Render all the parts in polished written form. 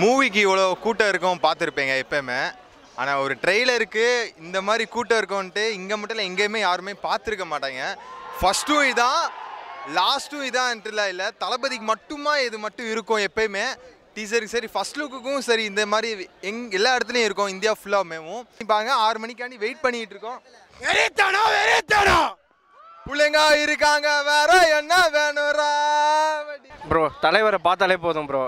மூவிக்கு இவ்வளோ கூட்டம் இருக்கும் பார்த்துருப்பேங்க எப்போயுமே. ஆனால் ஒரு ட்ரெய்லருக்கு இந்த மாதிரி கூட்டம் இருக்கும்ன்ட்டு இங்கே மட்டும் இல்லை, எங்கேயுமே யாருமே பார்த்துருக்க மாட்டாங்க. ஃபஸ்ட்டும் இதான், லாஸ்ட்டும் இதான்ட்டுலாம் இல்லை, தளபதிக்கு மட்டுமா இது மட்டும் இருக்கும் எப்பயுமே. டீசருக்கு சரி, ஃபஸ்ட் லுக்குக்கும் சரி, இந்த மாதிரி எல்லா இடத்துலையும் இருக்கும், இந்தியா ஃபுல்லாகமேவும். பாருங்க 6 மணிக்காண்டி வெயிட் பண்ணிக்கிட்டு இருக்கோம். பிள்ளைங்க இருக்காங்க, வேற என்ன வேணும்ரா ப்ரோ. தலைவரை பார்த்தாலே போதும் ப்ரோ,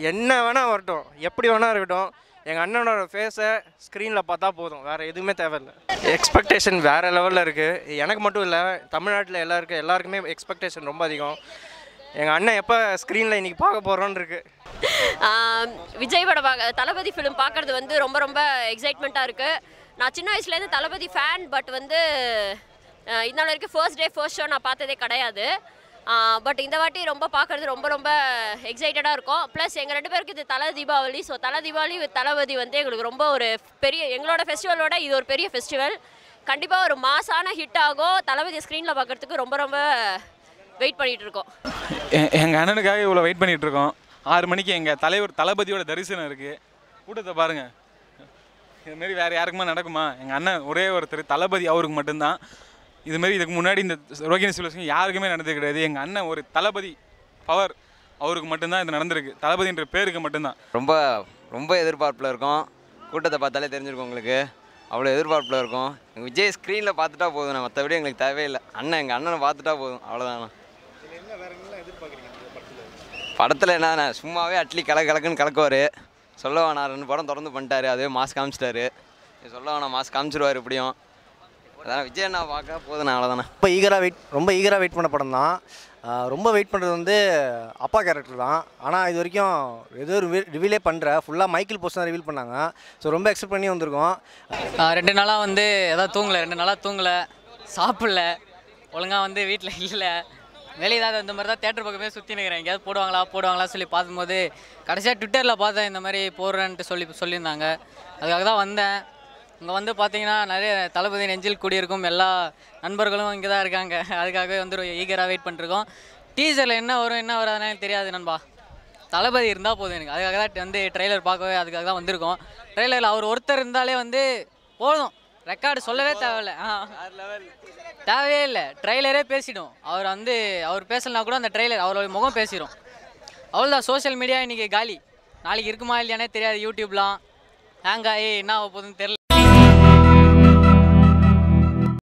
என்ன வேணால் வரட்டும், எப்படி வேணால் இருக்கட்டும், எங்கள் அண்ணனோட ஃபேஸை ஸ்க்ரீனில் பார்த்தா போதும், வேறு எதுவுமே தேவையில்லை. எக்ஸ்பெக்டேஷன் வேறு லெவலில் இருக்குது. எனக்கு மட்டும் இல்லை, தமிழ்நாட்டில் எல்லாருக்குமே எக்ஸ்பெக்டேஷன் ரொம்ப அதிகம். எங்கள் அண்ணன் எப்போ ஸ்க்ரீனில் இன்றைக்கி பார்க்க போகிறோன்னு இருக்குது. விஜய் படம் தளபதி ஃபிலிம் பார்க்குறது வந்து ரொம்ப ரொம்ப எக்ஸைட்மெண்ட்டாக இருக்குது. நான் சின்ன வயசுலேருந்து தளபதி ஃபேன். பட் வந்து இந்த வரைக்கும் ஃபர்ஸ்ட் ஷோ நான் பார்த்ததே கிடையாது. பட் இந்த வாட்டி ரொம்ப பார்க்குறது ரொம்ப ரொம்ப எக்ஸைட்டடாக இருக்கும். ப்ளஸ் எங்கள் 2 பேருக்கு இது தலை தீபாவளி. ஸோ தலை தீபாவளி வித் தளபதி வந்து எங்களுக்கு ரொம்ப ஒரு பெரிய, எங்களோட ஃபெஸ்டிவலோட இது ஒரு பெரிய ஃபெஸ்டிவல். கண்டிப்பாக ஒரு மாசான ஹிட் ஆகும். தளபதி ஸ்க்ரீனில் பார்க்குறதுக்கு ரொம்ப ரொம்ப வெயிட் பண்ணிகிட்டு இருக்கோம். எங்கள் அண்ணனுக்காக இவ்வளோ வெயிட் பண்ணிகிட்டு இருக்கோம். 6 மணிக்கு எங்கள் தளபதியோட தரிசனம் இருக்குது. கூட்டத்தை பாருங்கள், இதுமாரி வேறு யாருக்குமா நடக்குமா? எங்கள் அண்ணன் ஒரே ஒருத்தர் தளபதி, அவருக்கு மட்டும்தான். இதுமாரி இதுக்கு முன்னாடி இந்த ரோகிணி சிவலட்சுமி யாருக்குமே நடந்தது கிடையாது. எங்கள் அண்ணன் ஒரு தளபதி பவர், அவருக்கு மட்டும்தான் இது நடந்திருக்கு, தளபதின்ற பேருக்கு மட்டும்தான். ரொம்ப ரொம்ப எதிர்பார்ப்பில் இருக்கோம். கூட்டத்தை பார்த்தாலே தெரிஞ்சிருக்கும் உங்களுக்கு, அவ்வளோ எதிர்பார்ப்பில் இருக்கும். விஜய் ஸ்க்ரீனில் பார்த்துட்டா போதும், மற்றபடி எங்களுக்கு தேவையில்லை. எங்கள் அண்ணனை பார்த்துட்டா போதும், அவ்வளோதாண்ணா. படத்தில் என்ன சும்மாவே அட்லி கலக்குன்னு கலக்குவார். சொல்ல வேணாம், 2 படம் தொடர்ந்து பண்ணிட்டாரு, அதுவே மாஸ் காமிச்சிட்டாரு. சொல்ல வேணாம், மாஸ் காமிச்சிடுவார் எப்படியும். அதான் விஜய் அண்ணா பார்க்க போதுண்ணா, அவ்வளோதாண்ணா. ரொம்ப ஈகராக வெயிட் பண்ண படம் தான். ரொம்ப வெயிட் பண்ணுறது வந்து அப்பா கேரக்டர் தான். ஆனால் இது வரைக்கும் ஏதோ ரிவீலே ஃபுல்லாக மைக்கேல் போஸ்ட் தான் ரிவீல் பண்ணாங்க. ஸோ ரொம்ப எக்ஸ்பெக்ட் பண்ணி வந்திருக்கோம். 2 நாளாக வந்து எதாவது தூங்கலை, 2 நாளாக தூங்கலை, சாப்பிடல ஒழுங்காக, வந்து வீட்டில் இல்லை, வெளியே ஏதாவது இந்த மாதிரி தான் தேட்டர் பக்கமே சுற்றி நிற்கிறேன். எங்கேயாவது போடுவாங்களா சொல்லி பார்க்கும்போது கடைசியாக ட்விட்டரில் பார்த்தேன் இந்த மாதிரி போடுறேன்ட்டு சொல்லியிருந்தாங்க. அதுக்காக தான் வந்தேன். இங்கே வந்து பார்த்தீங்கன்னா நிறைய தளபதி நெஞ்சில் கூடியிருக்கும் எல்லா நண்பர்களும் இங்கே தான் இருக்காங்க. அதுக்காகவே வந்து ஈகராக வெயிட் பண்ணிருக்கோம். டீசரில் என்ன வரும் என்ன வராதுன்னு தெரியாது நண்பா, தளபதி இருந்தால் போதும் எனக்கு. அதுக்காக தான் வந்து ட்ரெய்லர் பார்க்கவே அதுக்காக தான் வந்திருக்கோம். ட்ரெய்லரில் அவர் ஒருத்தர் இருந்தாலே வந்து போதும், ரெக்கார்டு சொல்லவே தேவையே இல்லை, ட்ரெய்லரே பேசிடும். அவர் பேசலனா கூட அந்த ட்ரெய்லர் அவரோட முகம் பேசிடும். அவ்வளோதான். சோஷியல் மீடியா இன்றைக்கி காலி, நாளைக்கு இருக்குமா இல்லையானே தெரியாது. யூடியூப்லாம் ஹேங்காகி என்ன ஆக போகுதுன்னு தெரியல.